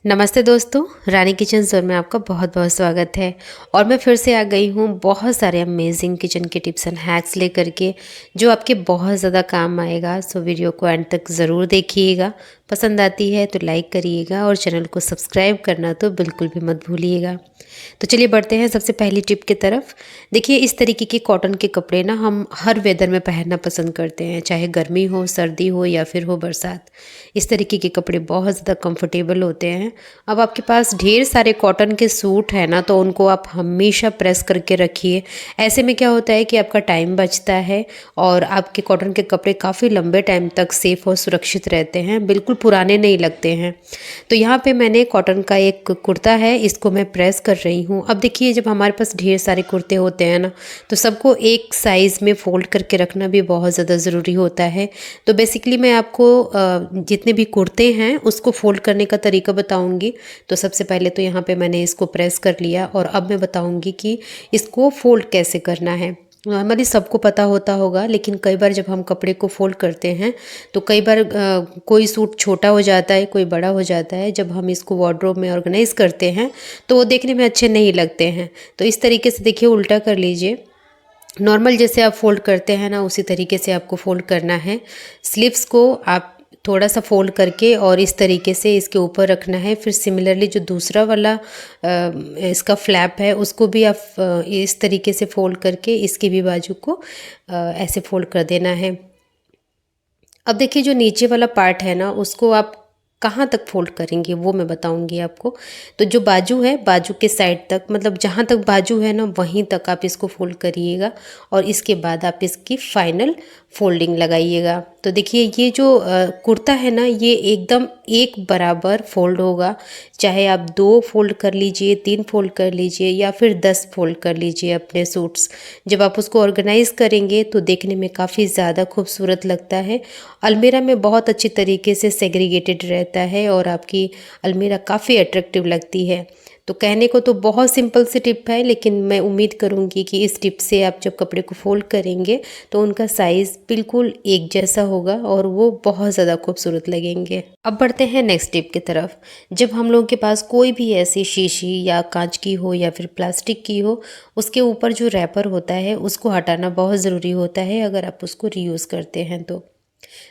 नमस्ते दोस्तों, रानी kitchen zone में आपका बहुत बहुत स्वागत है। और मैं फिर से आ गई हूँ बहुत सारे अमेजिंग किचन के टिप्स एंड हैक्स लेकर के, जो आपके बहुत ज़्यादा काम आएगा। सो वीडियो को एंड तक ज़रूर देखिएगा। पसंद आती है तो लाइक करिएगा और चैनल को सब्सक्राइब करना तो बिल्कुल भी मत भूलिएगा। तो चलिए बढ़ते हैं सबसे पहली टिप की तरफ। देखिए, इस तरीके के कॉटन के कपड़े ना हम हर वेदर में पहनना पसंद करते हैं, चाहे गर्मी हो, सर्दी हो या फिर हो बरसात। इस तरीके के कपड़े बहुत ज़्यादा कंफर्टेबल होते हैं। अब आपके पास ढेर सारे कॉटन के सूट हैं ना, तो उनको आप हमेशा प्रेस करके रखिए। ऐसे में क्या होता है कि आपका टाइम बचता है और आपके कॉटन के कपड़े काफ़ी लंबे टाइम तक सेफ और सुरक्षित रहते हैं, बिल्कुल पुराने नहीं लगते हैं। तो यहाँ पे मैंने कॉटन का एक कुर्ता है, इसको मैं प्रेस कर रही हूँ। अब देखिए, जब हमारे पास ढेर सारे कुर्ते होते हैं ना, तो सबको एक साइज़ में फ़ोल्ड करके रखना भी बहुत ज़्यादा ज़रूरी होता है। तो बेसिकली मैं आपको जितने भी कुर्ते हैं उसको फ़ोल्ड करने का तरीका बताऊँगी। तो सबसे पहले तो यहाँ पे मैंने इसको प्रेस कर लिया और अब मैं बताऊँगी कि इसको फ़ोल्ड कैसे करना है। नॉर्मली सबको पता होता होगा, लेकिन कई बार जब हम कपड़े को फ़ोल्ड करते हैं तो कई बार कोई सूट छोटा हो जाता है, कोई बड़ा हो जाता है। जब हम इसको वार्डरोब में ऑर्गेनाइज़ करते हैं तो वो देखने में अच्छे नहीं लगते हैं। तो इस तरीके से देखिए, उल्टा कर लीजिए। नॉर्मल जैसे आप फ़ोल्ड करते हैं ना, उसी तरीके से आपको फ़ोल्ड करना है। स्लीव्स को आप थोड़ा सा फ़ोल्ड करके और इस तरीके से इसके ऊपर रखना है। फिर सिमिलरली जो दूसरा वाला इसका फ्लैप है, उसको भी आप इस तरीके से फ़ोल्ड करके इसकी भी बाजू को ऐसे फ़ोल्ड कर देना है। अब देखिए, जो नीचे वाला पार्ट है ना, उसको आप कहाँ तक फ़ोल्ड करेंगे वो मैं बताऊंगी आपको। तो जो बाजू है, बाजू के साइड तक, मतलब जहाँ तक बाजू है ना वहीं तक आप इसको फ़ोल्ड करिएगा और इसके बाद आप इसकी फ़ाइनल फ़ोल्डिंग लगाइएगा। तो देखिए, ये जो कुर्ता है ना, ये एकदम एक बराबर फ़ोल्ड होगा। चाहे आप 2 फ़ोल्ड कर लीजिए, 3 फ़ोल्ड कर लीजिए या फिर 10 फ़ोल्ड कर लीजिए अपने सूट्स। जब आप उसको ऑर्गेनाइज़ करेंगे तो देखने में काफ़ी ज़्यादा खूबसूरत लगता है। अलमीरा में बहुत अच्छी तरीके से सेग्रीगेटेड रहता है और आपकी अलमीरा काफ़ी अट्रैक्टिव लगती है। तो कहने को तो बहुत सिंपल सी टिप है, लेकिन मैं उम्मीद करूँगी कि इस टिप से आप जब कपड़े को फ़ोल्ड करेंगे तो उनका साइज़ बिल्कुल एक जैसा होगा और वो बहुत ज़्यादा खूबसूरत लगेंगे। अब बढ़ते हैं नेक्स्ट टिप की तरफ। जब हम लोगों के पास कोई भी ऐसी शीशी या कांच की हो या फिर प्लास्टिक की हो, उसके ऊपर जो रैपर होता है उसको हटाना बहुत ज़रूरी होता है, अगर आप उसको रीयूज़ करते हैं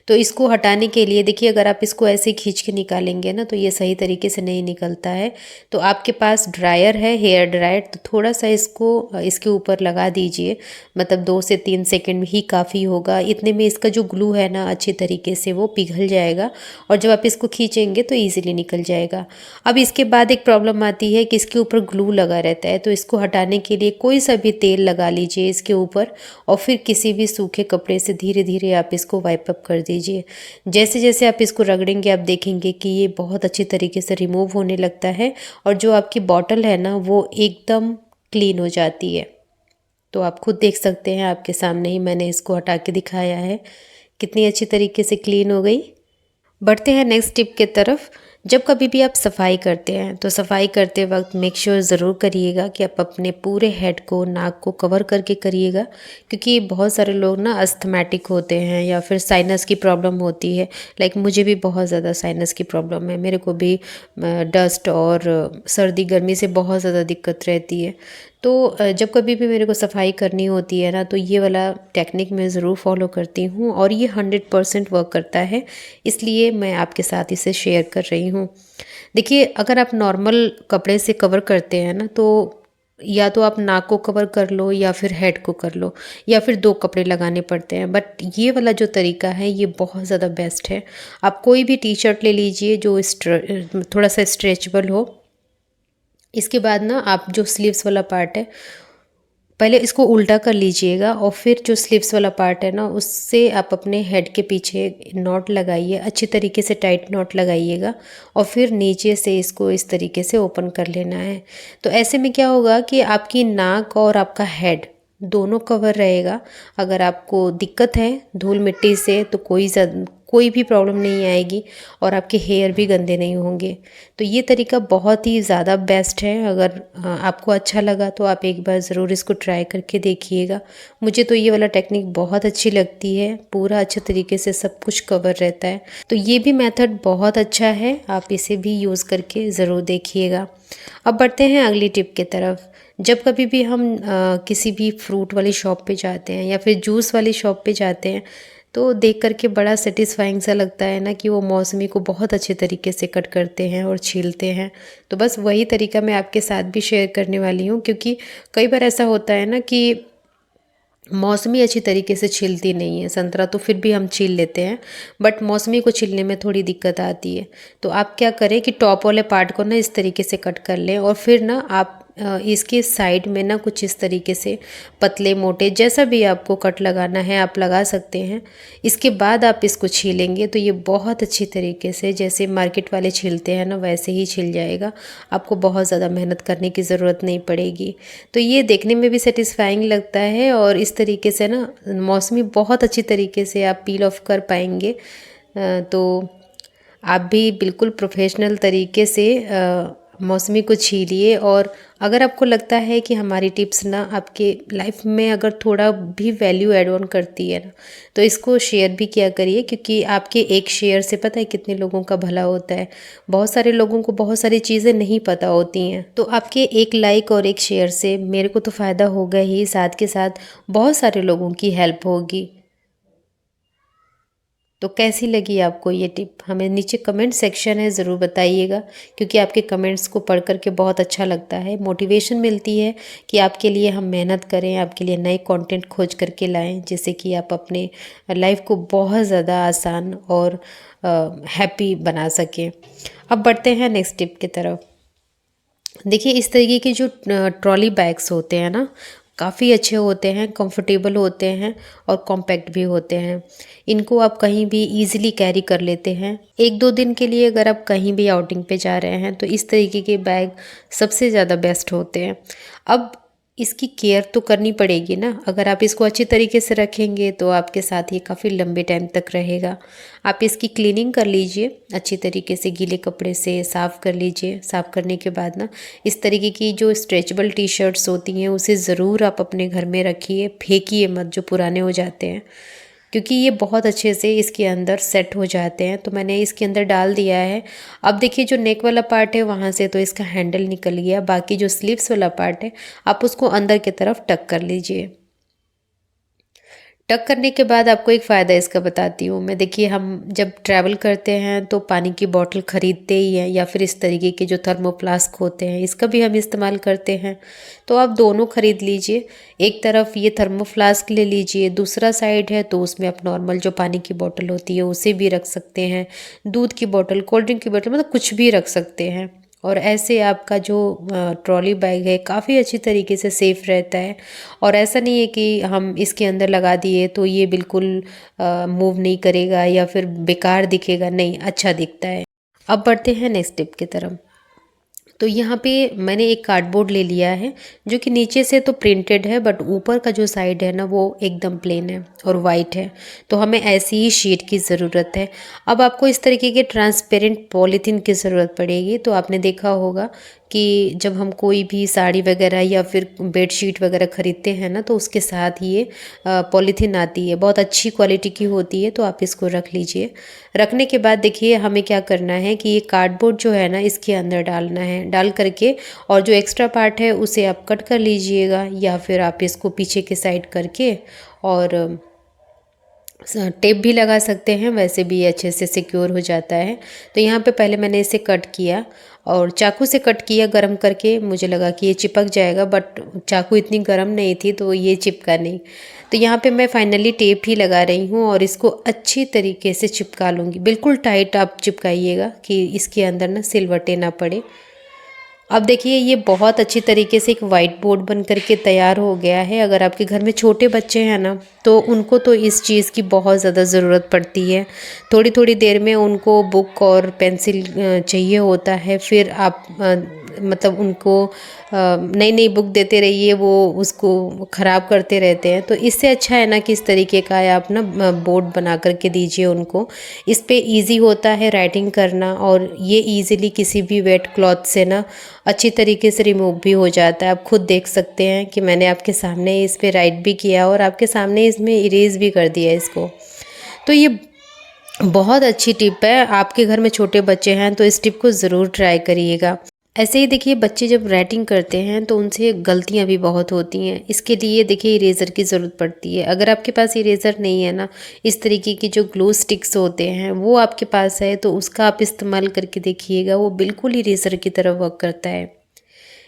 तो इसको हटाने के लिए देखिए, अगर आप इसको ऐसे खींच के निकालेंगे ना तो ये सही तरीके से नहीं निकलता है। तो आपके पास ड्रायर है, हेयर ड्रायर, तो थोड़ा सा इसको इसके ऊपर लगा दीजिए। मतलब 2 से 3 सेकंड ही काफ़ी होगा। इतने में इसका जो ग्लू है ना, अच्छी तरीके से वो पिघल जाएगा और जब आप इसको खींचेंगे तो ईजिली निकल जाएगा। अब इसके बाद एक प्रॉब्लम आती है कि इसके ऊपर ग्लू लगा रहता है, तो इसको हटाने के लिए कोई सा भी तेल लगा लीजिए इसके ऊपर और फिर किसी भी सूखे कपड़े से धीरे धीरे आप इसको वाइप अप कर दीजिए। जैसे जैसे आप इसको रगड़ेंगे आप देखेंगे कि ये बहुत अच्छी तरीके से रिमूव होने लगता है और जो आपकी बॉटल है ना, वो एकदम क्लीन हो जाती है। तो आप खुद देख सकते हैं, आपके सामने ही मैंने इसको हटा के दिखाया है, कितनी अच्छी तरीके से क्लीन हो गई। बढ़ते हैं नेक्स्ट टिप की तरफ। जब कभी भी आप सफाई करते हैं तो सफाई करते वक्त मेक श्योर ज़रूर करिएगा कि आप अपने पूरे हेड को, नाक को कवर करके करिएगा, क्योंकि बहुत सारे लोग ना अस्थमैटिक होते हैं या फिर साइनस की प्रॉब्लम होती है। लाइक मुझे भी बहुत ज़्यादा साइनस की प्रॉब्लम है, मेरे को भी डस्ट और सर्दी गर्मी से बहुत ज़्यादा दिक्कत रहती है। तो जब कभी भी मेरे को सफाई करनी होती है ना, तो ये वाला टेक्निक मैं ज़रूर फॉलो करती हूँ और ये 100% वर्क करता है, इसलिए मैं आपके साथ इसे शेयर कर रही हूँ। देखिए, अगर आप नॉर्मल कपड़े से कवर करते हैं ना, तो या तो आप नाक को कवर कर लो या फिर हेड को कर लो या फिर 2 कपड़े लगाने पड़ते हैं, बट ये वाला जो तरीका है ये बहुत ज़्यादा बेस्ट है। आप कोई भी टी शर्ट ले लीजिए जो थोड़ा सा स्ट्रेचेबल हो। इसके बाद ना आप जो स्लीव्स वाला पार्ट है, पहले इसको उल्टा कर लीजिएगा और फिर जो स्लीव्स वाला पार्ट है ना, उससे आप अपने हेड के पीछे नॉट लगाइए, अच्छी तरीके से टाइट नॉट लगाइएगा और फिर नीचे से इसको इस तरीके से ओपन कर लेना है। तो ऐसे में क्या होगा कि आपकी नाक और आपका हेड दोनों कवर रहेगा। अगर आपको दिक्कत है धूल मिट्टी से तो कोई भी प्रॉब्लम नहीं आएगी और आपके हेयर भी गंदे नहीं होंगे। तो ये तरीका बहुत ही ज़्यादा बेस्ट है। अगर आपको अच्छा लगा तो आप एक बार ज़रूर इसको ट्राई करके देखिएगा। मुझे तो ये वाला टेक्निक बहुत अच्छी लगती है, पूरा अच्छे तरीके से सब कुछ कवर रहता है। तो ये भी मेथड बहुत अच्छा है, आप इसे भी यूज़ करके ज़रूर देखिएगा। अब बढ़ते हैं अगली टिप की तरफ। जब कभी भी हम किसी भी फ्रूट वाली शॉप पे जाते हैं या फिर जूस वाली शॉप पे जाते हैं तो देख करके बड़ा सेटिस्फाइंग सा लगता है ना कि वो मौसमी को बहुत अच्छे तरीके से कट करते हैं और छीलते हैं। तो बस वही तरीका मैं आपके साथ भी शेयर करने वाली हूँ, क्योंकि कई बार ऐसा होता है ना कि मौसमी अच्छी तरीके से छिलती नहीं है। संतरा तो फिर भी हम छील लेते हैं, बट मौसमी को छीलने में थोड़ी दिक्कत आती है। तो आप क्या करें कि टॉप वाले पार्ट को ना इस तरीके से कट कर लें और फिर ना आप इसके साइड में ना कुछ इस तरीके से पतले मोटे जैसा भी आपको कट लगाना है आप लगा सकते हैं। इसके बाद आप इसको छीलेंगे तो ये बहुत अच्छी तरीके से जैसे मार्केट वाले छीलते हैं ना वैसे ही छिल जाएगा। आपको बहुत ज़्यादा मेहनत करने की ज़रूरत नहीं पड़ेगी। तो ये देखने में भी सेटिस्फाइंग लगता है और इस तरीके से ना मौसमी बहुत अच्छी तरीके से आप पील ऑफ कर पाएंगे। तो आप भी बिल्कुल प्रोफेशनल तरीके से मौसमी को छीलिए। और अगर आपको लगता है कि हमारी टिप्स ना आपके लाइफ में अगर थोड़ा भी वैल्यू ऐड ऑन करती है ना तो इसको शेयर भी किया करिए, क्योंकि आपके एक शेयर से पता है कितने लोगों का भला होता है। बहुत सारे लोगों को बहुत सारी चीज़ें नहीं पता होती हैं, तो आपके एक लाइक और एक शेयर से मेरे को तो फ़ायदा होगा ही, साथ के साथ बहुत सारे लोगों की हेल्प होगी। तो कैसी लगी आपको ये टिप हमें नीचे कमेंट सेक्शन है ज़रूर बताइएगा, क्योंकि आपके कमेंट्स को पढ़ करके बहुत अच्छा लगता है, मोटिवेशन मिलती है कि आपके लिए हम मेहनत करें, आपके लिए नए कंटेंट खोज करके लाएं, जिससे कि आप अपने लाइफ को बहुत ज़्यादा आसान और हैप्पी बना सकें। अब बढ़ते हैं नेक्स्ट टिप की तरफ। देखिए इस तरीके के जो ट्रॉली बैग्स होते हैं ना काफ़ी अच्छे होते हैं, कंफर्टेबल होते हैं और कॉम्पैक्ट भी होते हैं। इनको आप कहीं भी इजीली कैरी कर लेते हैं। एक दो दिन के लिए अगर आप कहीं भी आउटिंग पे जा रहे हैं तो इस तरीके के बैग सबसे ज़्यादा बेस्ट होते हैं। अब इसकी केयर तो करनी पड़ेगी ना, अगर आप इसको अच्छी तरीके से रखेंगे तो आपके साथ ये काफ़ी लंबे टाइम तक रहेगा। आप इसकी क्लीनिंग कर लीजिए अच्छी तरीके से, गीले कपड़े से साफ़ कर लीजिए। साफ़ करने के बाद ना इस तरीके की जो स्ट्रेचेबल टी शर्ट्स होती हैं उसे ज़रूर आप अपने घर में रखिए, फेंकिए मत जो पुराने हो जाते हैं, क्योंकि ये बहुत अच्छे से इसके अंदर सेट हो जाते हैं। तो मैंने इसके अंदर डाल दिया है। अब देखिए जो नेक वाला पार्ट है वहाँ से तो इसका हैंडल निकल गया, बाकी जो स्लीव्स वाला पार्ट है आप उसको अंदर की तरफ टक कर लीजिए। टक करने के बाद आपको एक फ़ायदा इसका बताती हूँ मैं। देखिए हम जब ट्रैवल करते हैं तो पानी की बोतल ख़रीदते ही हैं, या फिर इस तरीके के जो थर्मोफ्लास्क होते हैं इसका भी हम इस्तेमाल करते हैं। तो आप दोनों ख़रीद लीजिए। एक तरफ ये थर्मोफ्लास्क ले लीजिए, दूसरा साइड है तो उसमें आप नॉर्मल जो पानी की बोतल होती है उसे भी रख सकते हैं, दूध की बोतल, कोल्ड ड्रिंक की बोतल, मतलब कुछ भी रख सकते हैं। और ऐसे आपका जो ट्रॉली बैग है काफ़ी अच्छी तरीके से सेफ़ रहता है। और ऐसा नहीं है कि हम इसके अंदर लगा दिए तो ये बिल्कुल मूव नहीं करेगा या फिर बेकार दिखेगा, नहीं, अच्छा दिखता है। अब बढ़ते हैं नेक्स्ट टिप की तरफ। तो यहाँ पे मैंने एक कार्डबोर्ड ले लिया है जो कि नीचे से तो प्रिंटेड है बट ऊपर का जो साइड है ना वो एकदम प्लेन है और वाइट है। तो हमें ऐसी ही शीट की ज़रूरत है। अब आपको इस तरीके के ट्रांसपेरेंट पॉलीथीन की ज़रूरत पड़ेगी। तो आपने देखा होगा कि जब हम कोई भी साड़ी वगैरह या फिर बेडशीट वगैरह ख़रीदते हैं ना तो उसके साथ ये पॉलीथीन आती है, बहुत अच्छी क्वालिटी की होती है। तो आप इसको रख लीजिए। रखने के बाद देखिए हमें क्या करना है कि ये कार्डबोर्ड जो है ना इसके अंदर डालना है, डाल करके और जो एक्स्ट्रा पार्ट है उसे आप कट कर लीजिएगा, या फिर आप इसको पीछे के साइड करके और टेप भी लगा सकते हैं, वैसे भी अच्छे से सिक्योर हो जाता है। तो यहाँ पे पहले मैंने इसे कट किया और चाकू से कट किया गरम करके, मुझे लगा कि ये चिपक जाएगा बट चाकू इतनी गरम नहीं थी तो ये चिपका नहीं। तो यहाँ पे मैं फाइनली टेप ही लगा रही हूँ और इसको अच्छी तरीके से चिपका लूँगी। बिल्कुल टाइट आप चिपकाइएगा कि इसके अंदर ना सिलवटें ना पड़े। अब देखिए ये बहुत अच्छी तरीके से एक वाइट बोर्ड बन करके तैयार हो गया है। अगर आपके घर में छोटे बच्चे हैं ना तो उनको तो इस चीज़ की बहुत ज़्यादा ज़रूरत पड़ती है। थोड़ी थोड़ी देर में उनको बुक और पेंसिल चाहिए होता है, फिर आप मतलब उनको नई नई बुक देते रहिए, वो उसको ख़राब करते रहते हैं। तो इससे अच्छा है ना कि इस तरीके का आप ना बोर्ड बना करके दीजिए उनको। इस पे इजी होता है राइटिंग करना, और ये इजीली किसी भी वेट क्लॉथ से ना अच्छी तरीके से रिमूव भी हो जाता है। आप खुद देख सकते हैं कि मैंने आपके सामने इस पे राइट भी किया और आपके सामने इसमें इरेज भी कर दिया इसको। तो ये बहुत अच्छी टिप है। आपके घर में छोटे बच्चे हैं तो इस टिप को ज़रूर ट्राई करिएगा। ऐसे ही देखिए, बच्चे जब राइटिंग करते हैं तो उनसे गलतियां भी बहुत होती हैं। इसके लिए देखिए इरेज़र की ज़रूरत पड़ती है। अगर आपके पास इरेज़र नहीं है ना, इस तरीके की जो ग्लू स्टिक्स होते हैं वो आपके पास है तो उसका आप इस्तेमाल करके देखिएगा, वो बिल्कुल इरेज़र की तरह वर्क करता है।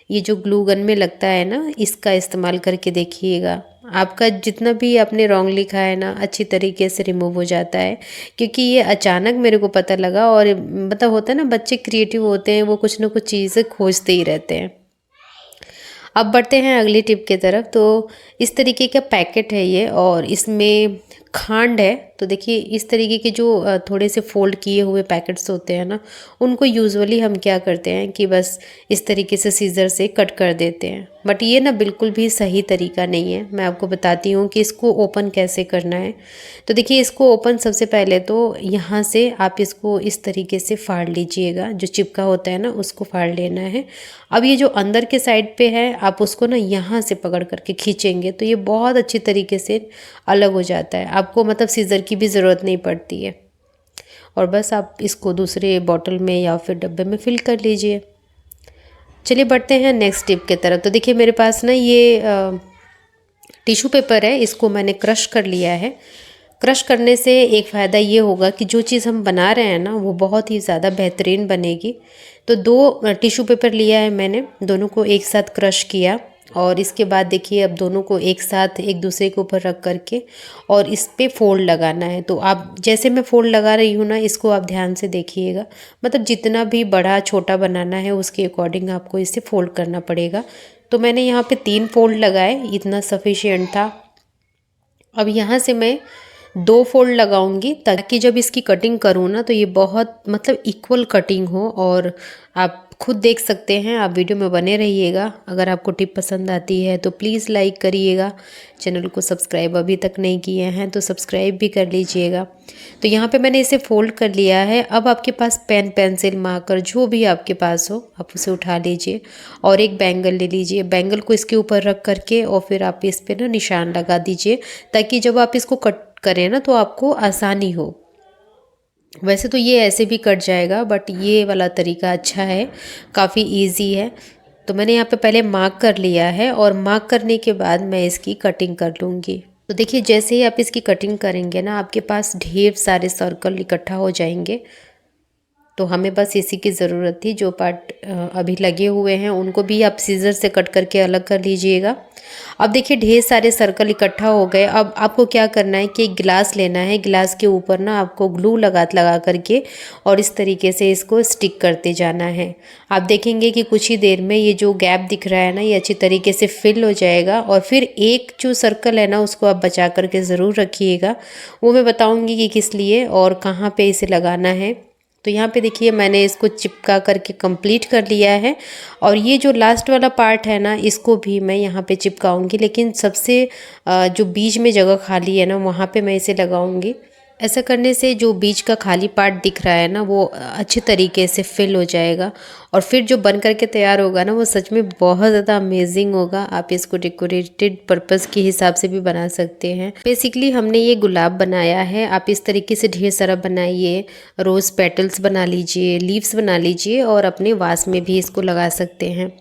ये जो ग्लू गन में लगता है ना, इसका इस्तेमाल करके देखिएगा। आपका जितना भी आपने रॉन्ग लिखा है ना, अच्छी तरीके से रिमूव हो जाता है। क्योंकि ये अचानक मेरे को पता लगा, और मतलब होता है ना, बच्चे क्रिएटिव होते हैं, वो कुछ ना कुछ चीज़ें खोजते ही रहते हैं। अब बढ़ते हैं अगली टिप की तरफ। तो इस तरीके का पैकेट है ये, और इसमें खांड है। तो देखिए इस तरीके के जो थोड़े से फोल्ड किए हुए पैकेट्स होते हैं ना, उनको यूजुअली हम क्या करते हैं कि बस इस तरीके से सीज़र से कट कर देते हैं। बट ये ना बिल्कुल भी सही तरीका नहीं है। मैं आपको बताती हूँ कि इसको ओपन कैसे करना है। तो देखिए इसको ओपन सबसे पहले तो यहाँ से आप इसको इस तरीके से फाड़ लीजिएगा। जो चिपका होता है ना, उसको फाड़ लेना है। अब ये जो अंदर के साइड पे है, आप उसको ना यहाँ से पकड़ करके खींचेंगे तो ये बहुत अच्छी तरीके से अलग हो जाता है। आपको मतलब सीज़र की भी ज़रूरत नहीं पड़ती है। और बस आप इसको दूसरे बॉटल में या फिर डब्बे में फिल कर लीजिए। चलिए बढ़ते हैं नेक्स्ट टिप की तरफ। तो देखिए मेरे पास ना ये टिश्यू पेपर है, इसको मैंने क्रश कर लिया है। क्रश करने से एक फ़ायदा ये होगा कि जो चीज़ हम बना रहे हैं ना, वो बहुत ही ज़्यादा बेहतरीन बनेगी। तो 2 टिश्यू पेपर लिया है मैंने, दोनों को एक साथ क्रश किया, और इसके बाद देखिए अब दोनों को एक साथ एक दूसरे के ऊपर रख करके और इस पे फोल्ड लगाना है। तो आप जैसे मैं फोल्ड लगा रही हूँ ना, इसको आप ध्यान से देखिएगा। मतलब जितना भी बड़ा छोटा बनाना है उसके अकॉर्डिंग आपको इसे फोल्ड करना पड़ेगा। तो मैंने यहाँ पे 3 फोल्ड लगाए, इतना सफिशिएंट था। अब यहाँ से मैं 2 फोल्ड लगाऊंगी, ताकि जब इसकी कटिंग करूँ ना तो ये बहुत मतलब इक्वल कटिंग हो। और आप खुद देख सकते हैं, आप वीडियो में बने रहिएगा। अगर आपको टिप पसंद आती है तो प्लीज़ लाइक करिएगा। चैनल को सब्सक्राइब अभी तक नहीं किए हैं तो सब्सक्राइब भी कर लीजिएगा। तो यहाँ पे मैंने इसे फोल्ड कर लिया है। अब आपके पास पेन, पेंसिल, मार्कर जो भी आपके पास हो, आप उसे उठा लीजिए और एक बैंगल ले लीजिए। बैंगल को इसके ऊपर रख करके और फिर आप इस पर ना निशान लगा दीजिए, ताकि जब आप इसको कट करें ना तो आपको आसानी हो। वैसे तो ये ऐसे भी कट जाएगा, बट ये वाला तरीका अच्छा है, काफ़ी इजी है। तो मैंने यहाँ पे पहले मार्क कर लिया है, और मार्क करने के बाद मैं इसकी कटिंग कर लूँगी। तो देखिए जैसे ही आप इसकी कटिंग करेंगे ना, आपके पास ढेर सारे सर्कल इकट्ठा हो जाएंगे। तो हमें बस इसी की ज़रूरत थी। जो पार्ट अभी लगे हुए हैं उनको भी आप सीज़र से कट करके अलग कर लीजिएगा। अब देखिए ढेर सारे सर्कल इकट्ठा हो गए। अब आपको क्या करना है कि एक गिलास लेना है। गिलास के ऊपर ना आपको ग्लू लगा करके और इस तरीके से इसको स्टिक करते जाना है। आप देखेंगे कि कुछ ही देर में ये जो गैप दिख रहा है ना, ये अच्छी तरीके से फिल हो जाएगा। और फिर एक जो सर्कल है ना, उसको आप बचा करके ज़रूर रखिएगा। वो मैं बताऊँगी कि किस लिए और कहाँ पर इसे लगाना है। तो यहाँ पे देखिए मैंने इसको चिपका करके कंप्लीट कर लिया है। और ये जो लास्ट वाला पार्ट है ना, इसको भी मैं यहाँ पे चिपकाऊंगी, लेकिन सबसे जो बीच में जगह खाली है ना, वहाँ पे मैं इसे लगाऊंगी। ऐसा करने से जो बीच का खाली पार्ट दिख रहा है ना, वो अच्छे तरीके से फिल हो जाएगा। और फिर जो बन करके तैयार होगा ना, वो सच में बहुत ज़्यादा अमेजिंग होगा। आप इसको डेकोरेटेड पर्पस के हिसाब से भी बना सकते हैं। बेसिकली हमने ये गुलाब बनाया है, आप इस तरीके से ढेर सारा बनाइए। रोज़ पेटल्स बना लीजिए, लीव्स बना लीजिए, और अपने वास में भी इसको लगा सकते हैं।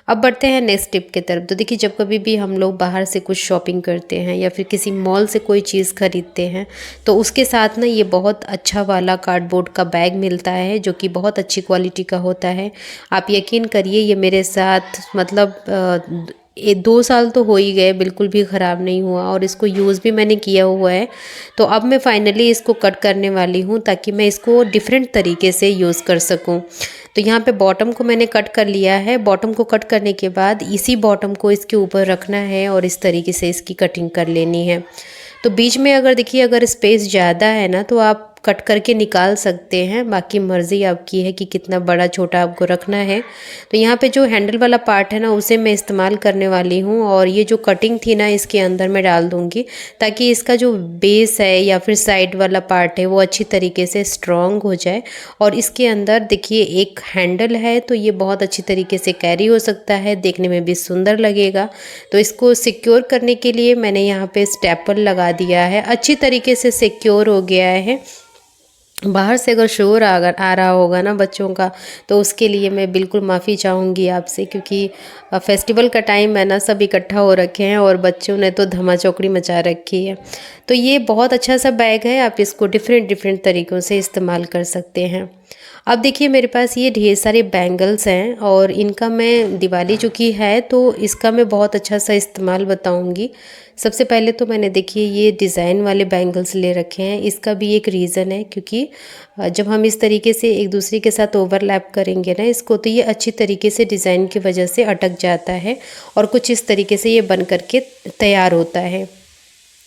अब बढ़ते हैं नेक्स्ट टिप की तरफ। तो देखिए जब कभी भी हम लोग बाहर से कुछ शॉपिंग करते हैं या फिर किसी मॉल से कोई चीज़ खरीदते हैं, तो उसके साथ ना ये बहुत अच्छा वाला कार्डबोर्ड का बैग मिलता है, जो कि बहुत अच्छी क्वालिटी का होता है। आप यकीन करिए, ये मेरे साथ मतलब 2 साल तो हो ही गए, बिल्कुल भी ख़राब नहीं हुआ, और इसको यूज़ भी मैंने किया हुआ है। तो अब मैं फाइनली इसको कट करने वाली हूँ, ताकि मैं इसको डिफरेंट तरीके से यूज़ कर सकूँ। तो यहाँ पे बॉटम को मैंने कट कर लिया है। बॉटम को कट करने के बाद इसी बॉटम को इसके ऊपर रखना है और इस तरीके से इसकी कटिंग कर लेनी है। तो बीच में अगर देखिए अगर स्पेस ज़्यादा है ना, तो आप कट करके निकाल सकते हैं, बाकी मर्ज़ी आपकी है कि कितना बड़ा छोटा आपको रखना है। तो यहाँ पे जो हैंडल वाला पार्ट है ना उसे मैं इस्तेमाल करने वाली हूँ, और ये जो कटिंग थी ना इसके अंदर मैं डाल दूँगी, ताकि इसका जो बेस है या फिर साइड वाला पार्ट है वो अच्छी तरीके से स्ट्रॉन्ग हो जाए। और इसके अंदर देखिए एक हैंडल है, तो ये बहुत अच्छी तरीके से कैरी हो सकता है, देखने में भी सुंदर लगेगा। तो इसको सिक्योर करने के लिए मैंने यहाँ पे स्टेपल लगा दिया है, अच्छी तरीके से सिक्योर हो गया है। बाहर से अगर शोर अगर आ रहा होगा ना बच्चों का, तो उसके लिए मैं बिल्कुल माफ़ी चाहूँगी आपसे, क्योंकि फेस्टिवल का टाइम है ना, सब इकट्ठा हो रखे हैं और बच्चों ने तो धमा चौकड़ी मचा रखी है। तो ये बहुत अच्छा सा बैग है, आप इसको डिफरेंट डिफरेंट तरीक़ों से इस्तेमाल कर सकते हैं। अब देखिए मेरे पास ये ढेर सारे बैंगल्स हैं, और इनका मैं दिवाली जो की है तो इसका मैं बहुत अच्छा सा इस्तेमाल बताऊंगी। सबसे पहले तो मैंने देखिए ये डिज़ाइन वाले बैंगल्स ले रखे हैं। इसका भी एक रीज़न है, क्योंकि जब हम इस तरीके से एक दूसरे के साथ ओवरलैप करेंगे ना इसको, तो ये अच्छी तरीके से डिज़ाइन की वजह से अटक जाता है, और कुछ इस तरीके से ये बन करके तैयार होता है।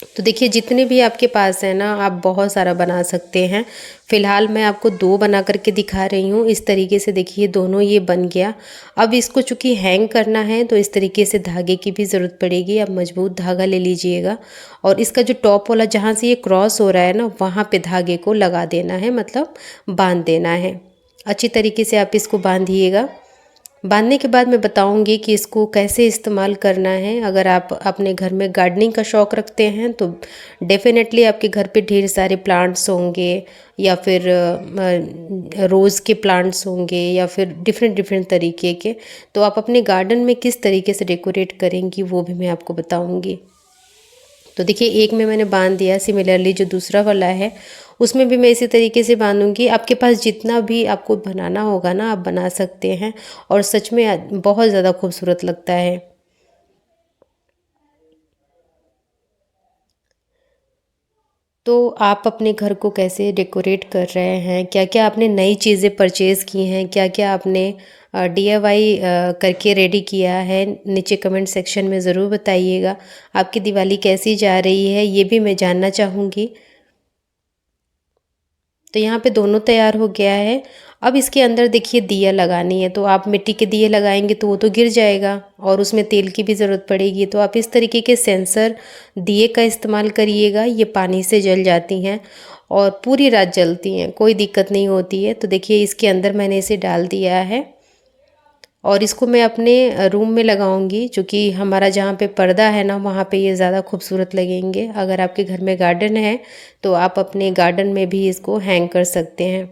तो देखिए जितने भी आपके पास है ना, आप बहुत सारा बना सकते हैं। फ़िलहाल मैं आपको 2 बना करके दिखा रही हूँ। इस तरीके से देखिए दोनों ये बन गया। अब इसको चूँकि हैंग करना है तो इस तरीके से धागे की भी ज़रूरत पड़ेगी। आप मजबूत धागा ले लीजिएगा, और इसका जो टॉप वाला जहाँ से ये क्रॉस हो रहा है ना, वहाँ पे धागे को लगा देना है, मतलब बांध देना है। अच्छी तरीके से आप इसको बांधिएगा। बांधने के बाद मैं बताऊंगी कि इसको कैसे इस्तेमाल करना है। अगर आप अपने घर में गार्डनिंग का शौक़ रखते हैं तो डेफ़िनेटली आपके घर पे ढेर सारे प्लांट्स होंगे, या फिर रोज़ के प्लांट्स होंगे, या फिर डिफरेंट डिफरेंट तरीके के। तो आप अपने गार्डन में किस तरीके से डेकोरेट करेंगी वो भी मैं आपको बताऊँगी। तो देखिए एक में मैंने बांध दिया। सिमिलरली जो दूसरा वाला है उसमें भी मैं इसी तरीके से बांधूंगी। आपके पास जितना भी आपको बनाना होगा ना, आप बना सकते हैं, और सच में बहुत ज़्यादा खूबसूरत लगता है। तो आप अपने घर को कैसे डेकोरेट कर रहे हैं, क्या क्या आपने नई चीज़ें परचेज़ की हैं, क्या क्या आपने DIY करके रेडी किया है, नीचे कमेंट सेक्शन में ज़रूर बताइएगा। आपकी दिवाली कैसी जा रही है ये भी मैं जानना चाहूँगी। तो यहाँ पे दोनों तैयार हो गया है। अब इसके अंदर देखिए दिया लगानी है, तो आप मिट्टी के दिए लगाएंगे तो वो तो गिर जाएगा, और उसमें तेल की भी ज़रूरत पड़ेगी। तो आप इस तरीके के सेंसर दिए का इस्तेमाल करिएगा। ये पानी से जल जाती हैं और पूरी रात जलती हैं, कोई दिक्कत नहीं होती है। तो देखिए इसके अंदर मैंने इसे डाल दिया है, और इसको मैं अपने रूम में लगाऊंगी, क्योंकि हमारा जहाँ पे पर्दा है ना वहाँ पे ये ज़्यादा खूबसूरत लगेंगे। अगर आपके घर में गार्डन है तो आप अपने गार्डन में भी इसको हैंग कर सकते हैं।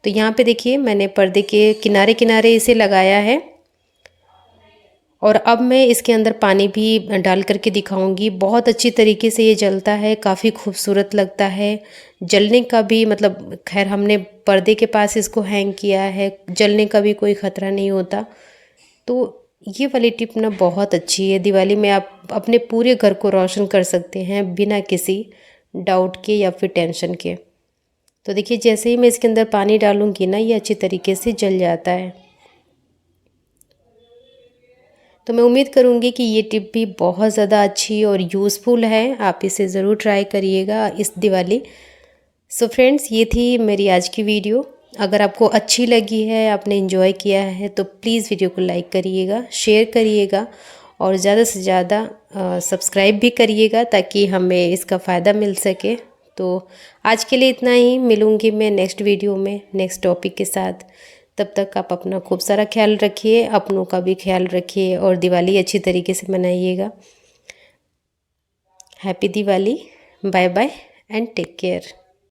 तो यहाँ पे देखिए मैंने पर्दे के किनारे किनारे इसे लगाया है, और अब मैं इसके अंदर पानी भी डाल करके दिखाऊंगी। बहुत अच्छी तरीके से ये जलता है, काफ़ी खूबसूरत लगता है। जलने का भी मतलब, खैर हमने पर्दे के पास इसको हैंग किया है, जलने का भी कोई ख़तरा नहीं होता। तो ये वाली टिप ना बहुत अच्छी है। दिवाली में आप अपने पूरे घर को रोशन कर सकते हैं बिना किसी डाउट के या फिर टेंशन के। तो देखिए जैसे ही मैं इसके अंदर पानी डालूंगी ना, ये अच्छी तरीके से जल जाता है। तो मैं उम्मीद करूंगी कि ये टिप भी बहुत ज़्यादा अच्छी और यूज़फुल है। आप इसे ज़रूर ट्राई करिएगा इस दिवाली। सो फ्रेंड्स, ये थी मेरी आज की वीडियो। अगर आपको अच्छी लगी है, आपने एंजॉय किया है, तो प्लीज़ वीडियो को लाइक करिएगा, शेयर करिएगा, और ज़्यादा से ज़्यादा सब्सक्राइब भी करिएगा, ताकि हमें इसका फ़ायदा मिल सके। तो आज के लिए इतना ही। मिलूँगी मैं नेक्स्ट वीडियो में नेक्स्ट टॉपिक के साथ। तब तक आप अपना खूब सारा ख्याल रखिए, अपनों का भी ख्याल रखिए, और दिवाली अच्छी तरीके से मनाइएगा। Happy Diwali, bye bye and take care.